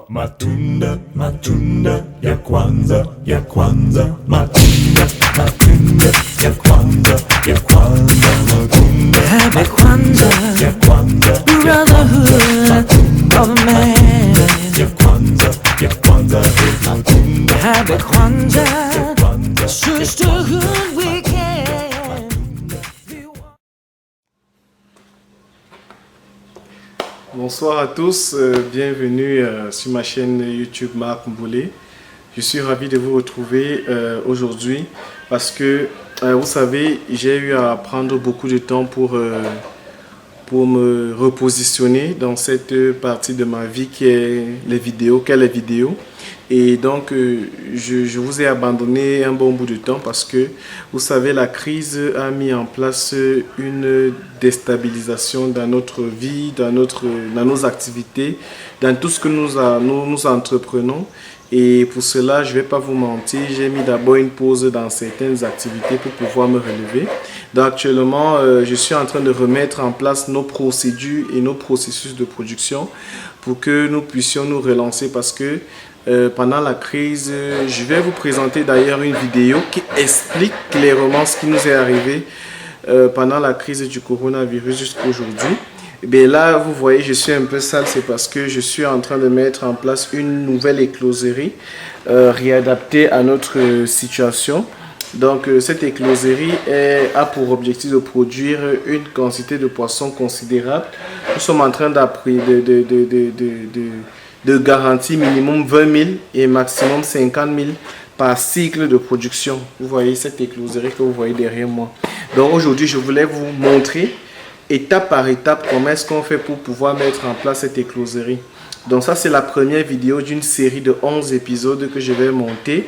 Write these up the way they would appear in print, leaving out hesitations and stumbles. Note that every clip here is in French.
Matunda, matunda ya kwanza, ya kwanza. Matunda, matunda ya kwanza, ya kwanza. Matunda, Happy Kwanzaa, ya kwanza, brotherhood of man. ya kwanza, ya kwanza. Matunda, Happy ya Kwanzaa, kwanza. sisterhood weekend. Bonsoir à tous, bienvenue sur ma chaîne YouTube Marc Mboulé. Je suis ravi de vous retrouver aujourd'hui parce que vous savez, j'ai eu à prendre beaucoup de temps pour me repositionner dans cette partie de ma vie qui est les vidéos, Et donc, je vous ai abandonné un bon bout de temps parce que, vous savez, la crise a mis en place une déstabilisation dans notre vie, dans nos activités, dans tout ce que nous entreprenons. Et pour cela, je ne vais pas vous mentir, j'ai mis d'abord une pause dans certaines activités pour pouvoir me relever. Donc actuellement, je suis en train de remettre en place nos procédures et nos processus de production pour que nous puissions nous relancer parce que pendant la crise, je vais vous présenter d'ailleurs une vidéo qui explique clairement ce qui nous est arrivé pendant la crise du coronavirus jusqu'à aujourd'hui. Bien là, vous voyez, je suis un peu sale, c'est parce que je suis en train de mettre en place une nouvelle écloserie réadaptée à notre situation. Donc cette écloserie a pour objectif de produire une quantité de poissons considérable. Nous sommes en train de garantir minimum 20 000 et maximum 50 000 par cycle de production. Vous voyez cette écloserie que vous voyez derrière moi. Donc aujourd'hui, je voulais vous montrer étape par étape comment est-ce qu'on fait pour pouvoir mettre en place cette écloserie. Donc ça, c'est la première vidéo d'une série de 11 épisodes que je vais monter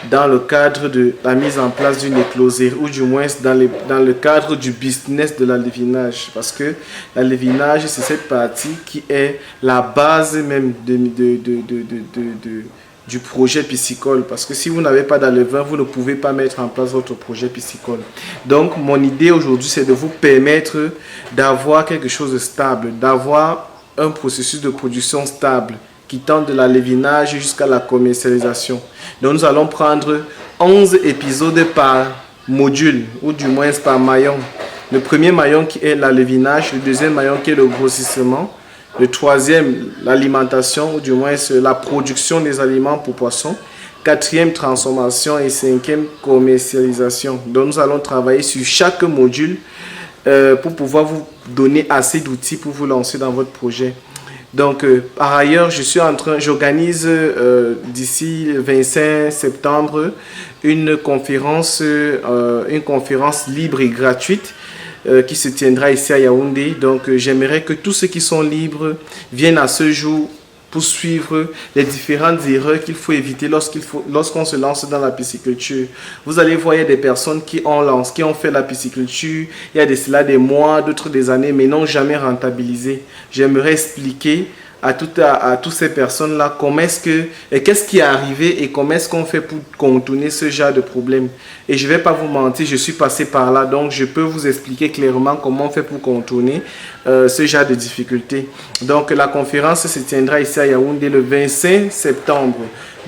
dans le cadre de la mise en place d'une écloserie, ou du moins dans le cadre du business de l'alevinage. Parce que l'alevinage, c'est cette partie qui est la base même du projet piscicole. Parce que si vous n'avez pas d'alevain, vous ne pouvez pas mettre en place votre projet piscicole. Donc mon idée aujourd'hui, c'est de vous permettre d'avoir quelque chose de stable, d'avoir un processus de production stable qui tend de l'alevinage jusqu'à la commercialisation. Donc nous allons prendre 11 épisodes par module, ou du moins par maillon. Le premier maillon qui est l'alevinage, le deuxième maillon qui est le grossissement, le troisième l'alimentation, ou du moins la production des aliments pour poissons, quatrième transformation et cinquième commercialisation. Donc nous allons travailler sur chaque module pour pouvoir vous donner assez d'outils pour vous lancer dans votre projet. Donc par ailleurs, j'organise d'ici le 25 septembre une conférence libre et gratuite qui se tiendra ici à Yaoundé. Donc j'aimerais que tous ceux qui sont libres viennent à ce jour pour suivre les différentes erreurs qu'il faut éviter lorsqu'on se lance dans la pisciculture. Vous allez voir, il y a des personnes qui ont fait la pisciculture, il y a de cela des mois, d'autres des années, mais n'ont jamais rentabilisé. J'aimerais expliquer à toutes ces personnes-là qu'est-ce qui est arrivé et comment est-ce qu'on fait pour contourner ce genre de problème. Et je ne vais pas vous mentir, je suis passé par là, donc je peux vous expliquer clairement comment on fait pour contourner ce genre de difficultés. Donc la conférence se tiendra ici à Yaoundé le 25 septembre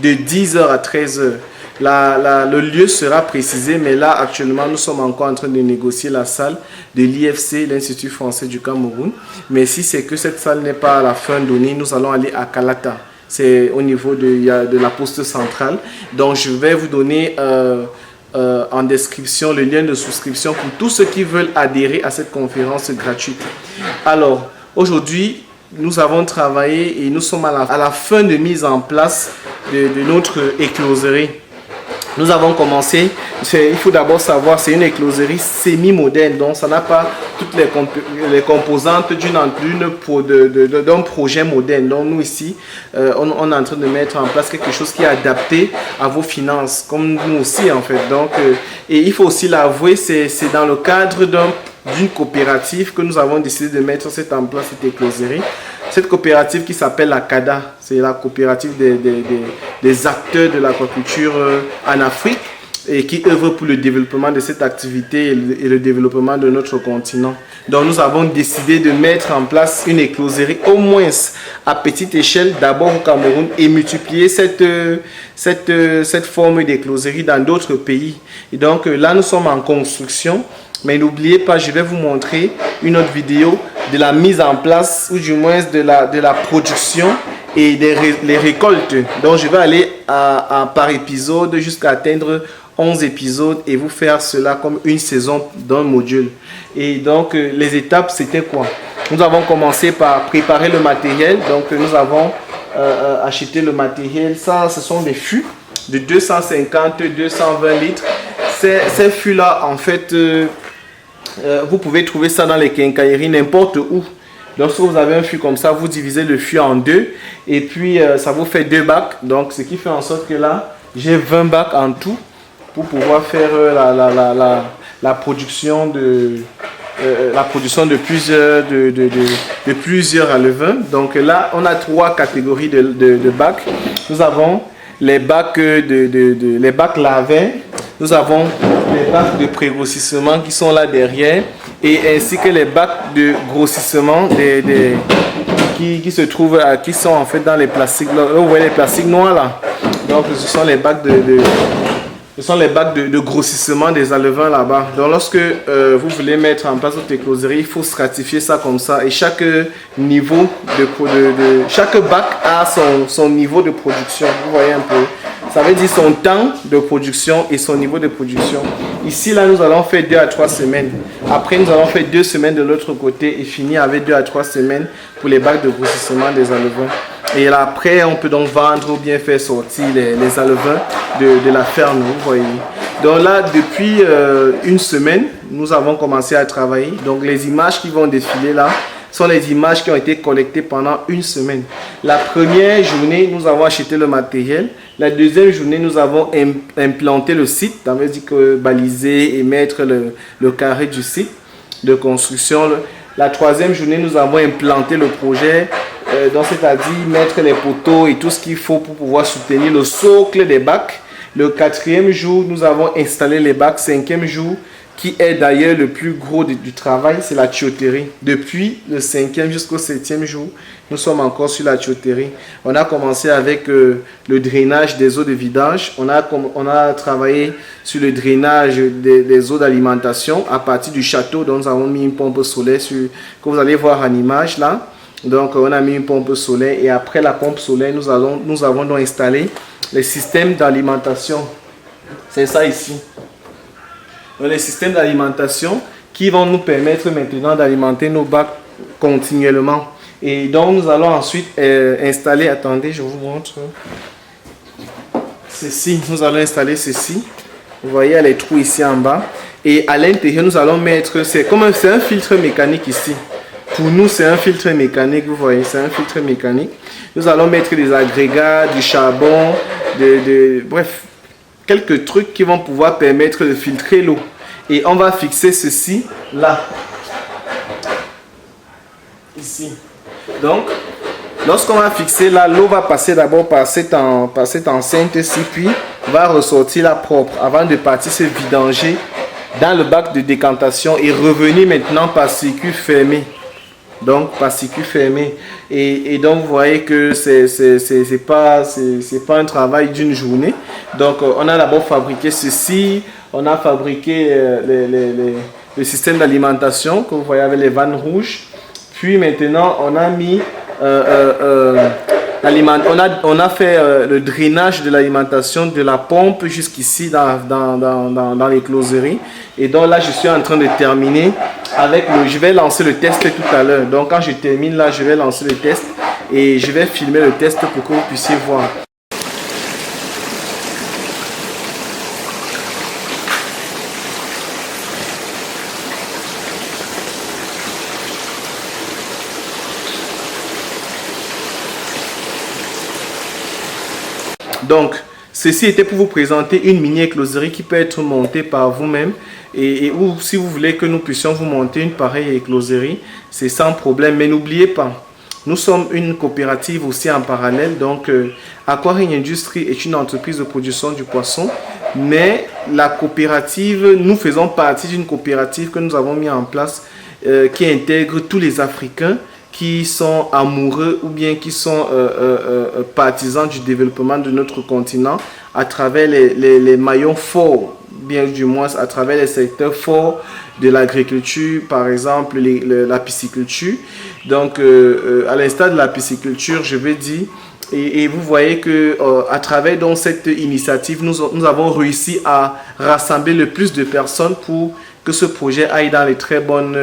de 10h à 13h. Le lieu sera précisé, mais là actuellement nous sommes encore en train de négocier la salle de l'IFC, l'Institut français du Cameroun. Mais si c'est que cette salle n'est pas à la fin donnée, nous allons aller à Kalata. C'est au niveau de la poste centrale. Donc je vais vous donner en description le lien de souscription pour tous ceux qui veulent adhérer à cette conférence gratuite. Alors aujourd'hui, nous avons travaillé et nous sommes à la fin de mise en place de notre écloserie. Nous avons commencé, il faut d'abord savoir, c'est une écloserie semi-moderne, donc ça n'a pas toutes les composantes d'un projet moderne. Donc nous ici, on est en train de mettre en place quelque chose qui est adapté à vos finances, comme nous aussi en fait. Donc, et il faut aussi l'avouer, c'est dans le cadre d'une coopérative que nous avons décidé de mettre en place cette écloserie. Cette coopérative qui s'appelle la CADA, c'est la coopérative des acteurs de l'aquaculture en Afrique. et qui œuvrent pour le développement de cette activité et le développement de notre continent. Donc nous avons décidé de mettre en place une écloserie au moins à petite échelle d'abord au Cameroun et multiplier cette forme d'écloserie dans d'autres pays. Et donc là nous sommes en construction, mais n'oubliez pas, je vais vous montrer une autre vidéo de la mise en place ou du moins de la production et les récoltes. Donc je vais aller par épisode jusqu'à atteindre 11 épisodes et vous faire cela comme une saison d'un module. Et donc les étapes c'était quoi? Nous avons commencé par préparer le matériel. Donc nous avons acheté le matériel. Ça, ce sont des fûts de 250-220 litres. Ces fûts là en fait vous pouvez trouver ça dans les quincailleries n'importe où. Lorsque vous avez un fût comme ça, vous divisez le fût en deux et puis ça vous fait 2 bacs. Donc ce qui fait en sorte que là j'ai 20 bacs en tout pour pouvoir faire la production de plusieurs alevins. Donc là on a 3 catégories de bacs. Nous avons les bacs les bacs lavins, nous avons les bacs de pré-grossissement qui sont là derrière et ainsi que les bacs de grossissement qui se trouvent qui sont en fait dans les plastiques. Là, vous voyez les plastiques noirs là. Donc ce sont les bacs de grossissement des alevins là-bas. Donc lorsque vous voulez mettre en place votre écloserie, il faut stratifier ça comme ça. Et chaque niveau chaque bac a son niveau de production. Vous voyez un peu. Ça veut dire son temps de production et son niveau de production. Ici, là, nous allons faire 2 à 3 semaines. Après, nous allons faire 2 semaines de l'autre côté et finir avec 2 à 3 semaines pour les bacs de grossissement des alevins. Et là, après, on peut donc vendre ou bien faire sortir les alevins de la ferme, vous voyez. Donc là, depuis une semaine, nous avons commencé à travailler. Donc les images qui vont défiler là sont les images qui ont été collectées pendant une semaine. La première journée, nous avons acheté le matériel. La deuxième journée, nous avons implanté le site, ça veut dire que baliser et mettre le carré du site de construction. La troisième journée, nous avons implanté le projet, donc c'est-à-dire mettre les poteaux et tout ce qu'il faut pour pouvoir soutenir le socle des bacs. Le 4e jour, nous avons installé les bacs. 5e jour, qui est d'ailleurs le plus gros du travail, c'est la tuyauterie. Depuis le 5e jusqu'au 7e jour, nous sommes encore sur la tuyauterie. On a commencé avec le drainage des eaux de vidange. On a travaillé sur le drainage des eaux d'alimentation à partir du château. Donc nous avons mis une pompe solaire que vous allez voir en image là. Donc on a mis une pompe solaire et après la pompe solaire, nous avons donc installé les systèmes d'alimentation. C'est ça ici. Donc, les systèmes d'alimentation qui vont nous permettre maintenant d'alimenter nos bacs continuellement. Et donc nous allons ensuite installer, attendez, je vous montre ceci. Nous allons installer ceci. Vous voyez, il y a les trous ici en bas. Et à l'intérieur, nous allons mettre, c'est un filtre mécanique ici. Pour nous, c'est un filtre mécanique, vous voyez, c'est un filtre mécanique. Nous allons mettre des agrégats, du charbon, bref, quelques trucs qui vont pouvoir permettre de filtrer l'eau. Et on va fixer ceci là. Ici. Donc, lorsqu'on va fixer là, l'eau va passer d'abord par cette enceinte-ci, puis va ressortir là propre avant de partir se vidanger dans le bac de décantation et revenir maintenant par circuit fermé. Donc par circuit fermé et donc vous voyez que c'est pas un travail d'une journée. Donc on a d'abord fabriqué ceci, on a fabriqué le système d'alimentation que vous voyez avec les vannes rouges, puis maintenant on a mis on a fait le drainage de l'alimentation de la pompe jusqu'ici dans l'écloserie. Et donc là, je suis en train de terminer avec je vais lancer le test tout à l'heure. Donc quand je termine là, je vais lancer le test et je vais filmer le test pour que vous puissiez voir. Donc, ceci était pour vous présenter une mini écloserie qui peut être montée par vous-même ou si vous voulez que nous puissions vous monter une pareille écloserie, c'est sans problème. Mais n'oubliez pas, nous sommes une coopérative aussi en parallèle. Donc, Aquaring Industries est une entreprise de production du poisson Mais la coopérative, nous faisons partie d'une coopérative que nous avons mis en place qui intègre tous les Africains qui sont amoureux ou bien qui sont partisans du développement de notre continent à travers les maillons forts, bien du moins à travers les secteurs forts de l'agriculture, par exemple la pisciculture. Donc à l'instar de la pisciculture, je vais dire, et vous voyez que à travers donc, cette initiative, nous avons réussi à rassembler le plus de personnes pour que ce projet aille dans les très bonnes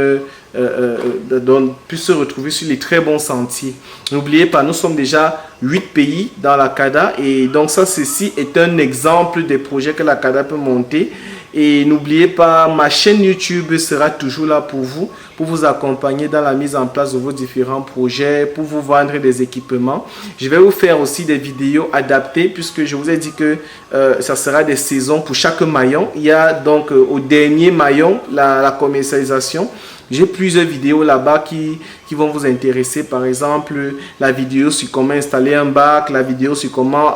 puisse se retrouver sur les très bons sentiers. N'oubliez pas, nous sommes déjà 8 pays dans la CADA et donc ça, ceci est un exemple des projets que la CADA peut monter. Et n'oubliez pas, ma chaîne YouTube sera toujours là pour vous accompagner dans la mise en place de vos différents projets, pour vous vendre des équipements. Je vais vous faire aussi des vidéos adaptées puisque je vous ai dit que ça sera des saisons pour chaque maillon. Il y a donc au dernier maillon la commercialisation. J'ai plusieurs vidéos là-bas qui vont vous intéresser. Par exemple, la vidéo sur comment installer un bac, la vidéo sur comment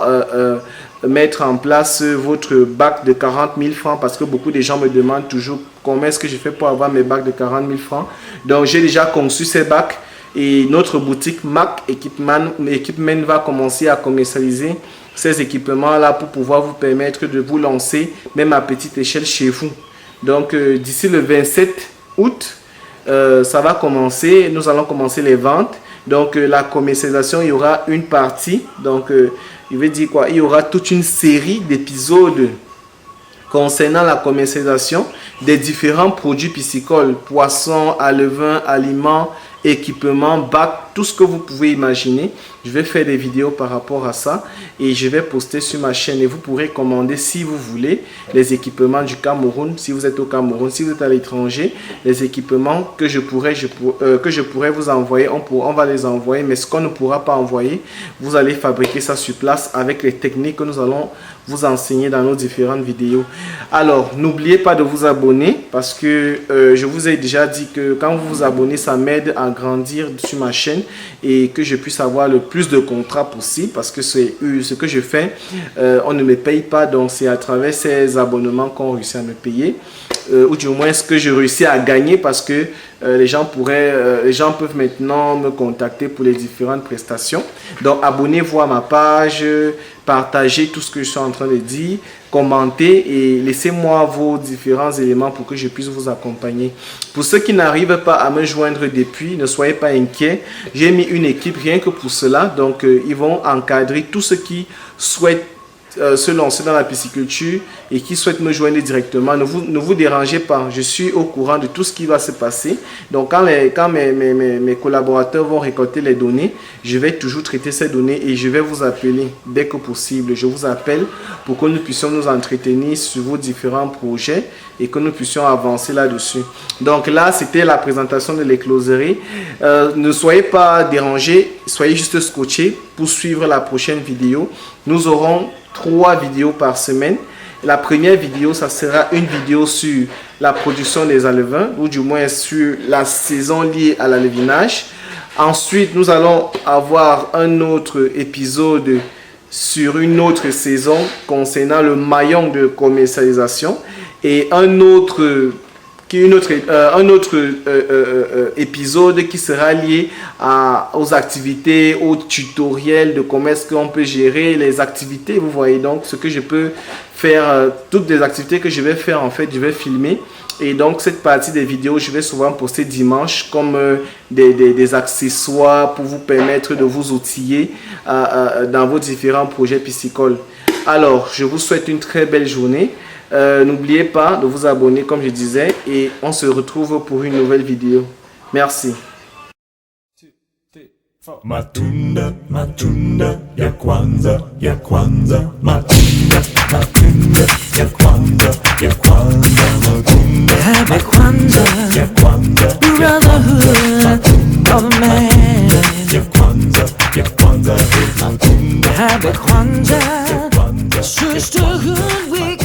mettre en place votre bac de 40 000 francs parce que beaucoup de gens me demandent toujours comment est-ce que je fais pour avoir mes bacs de 40 000 francs. Donc, j'ai déjà conçu ces bacs et notre boutique Mac Equipment va commencer à commercialiser ces équipements-là pour pouvoir vous permettre de vous lancer même à petite échelle chez vous. Donc, d'ici le 27 août, ça va commencer. Nous allons commencer les ventes. Donc, la commercialisation, il y aura une partie. Donc, il veut dire quoi? Il y aura toute une série d'épisodes concernant la commercialisation des différents produits piscicoles, poissons, alevins, aliments, équipements, bacs, tout ce que vous pouvez imaginer. Je vais faire des vidéos par rapport à ça et je vais poster sur ma chaîne et vous pourrez commander si vous voulez les équipements du Cameroun, si vous êtes au Cameroun, si vous êtes à l'étranger, les équipements que je pourrais vous envoyer, on va les envoyer, mais ce qu'on ne pourra pas envoyer, vous allez fabriquer ça sur place avec les techniques que nous allons vous enseigner dans nos différentes vidéos. Alors, n'oubliez pas de vous abonner parce que je vous ai déjà dit que quand vous vous abonnez, ça m'aide à grandir sur ma chaîne et que je puisse avoir le plus de contrats possible parce que c'est ce que je fais, on ne me paye pas, donc c'est à travers ces abonnements qu'on réussit à me payer ou du moins ce que je réussis à gagner parce que les gens peuvent maintenant me contacter pour les différentes prestations. Donc abonnez-vous à ma page, partagez tout ce que je suis en train de dire, commentez et laissez-moi vos différents éléments pour que je puisse vous accompagner. Pour ceux qui n'arrivent pas à me joindre depuis, ne soyez pas inquiets. J'ai mis une équipe rien que pour cela. Donc, ils vont encadrer tous ceux qui souhaitent se lancer dans la pisciculture et qui souhaitent me joindre directement. Ne vous dérangez pas. Je suis au courant de tout ce qui va se passer. Donc, quand mes collaborateurs vont récolter les données, je vais toujours traiter ces données et je vais vous appeler dès que possible. Je vous appelle pour que nous puissions nous entretenir sur vos différents projets et que nous puissions avancer là-dessus. Donc là, c'était la présentation de l'écloserie. Ne soyez pas dérangés, soyez juste scotchés pour suivre la prochaine vidéo. Nous aurons 3 vidéos par semaine. La première vidéo, ça sera une vidéo sur la production des alevins, ou du moins sur la saison liée à l'alevinage. Ensuite, nous allons avoir un autre épisode sur une autre saison concernant le maillon de commercialisation et un autre épisode qui sera lié aux activités, aux tutoriels de comment est-ce qu'on peut gérer les activités. Vous voyez donc ce que je peux faire, toutes les activités que je vais faire en fait, je vais filmer. Et donc cette partie des vidéos, je vais souvent poster dimanche comme des accessoires pour vous permettre de vous outiller dans vos différents projets piscicoles. Alors, je vous souhaite une très belle journée. N'oubliez pas de vous abonner comme je disais et on se retrouve pour une nouvelle vidéo. Merci. Matunda, matunda, ya kwanza, matunda, matunda, ya kwanza, matunda, Happy Kwanzaa, ya kwanza, brotherhood of man. ya kwanza, matunda, Happy Kwanzaa, kwanza, sisterhood we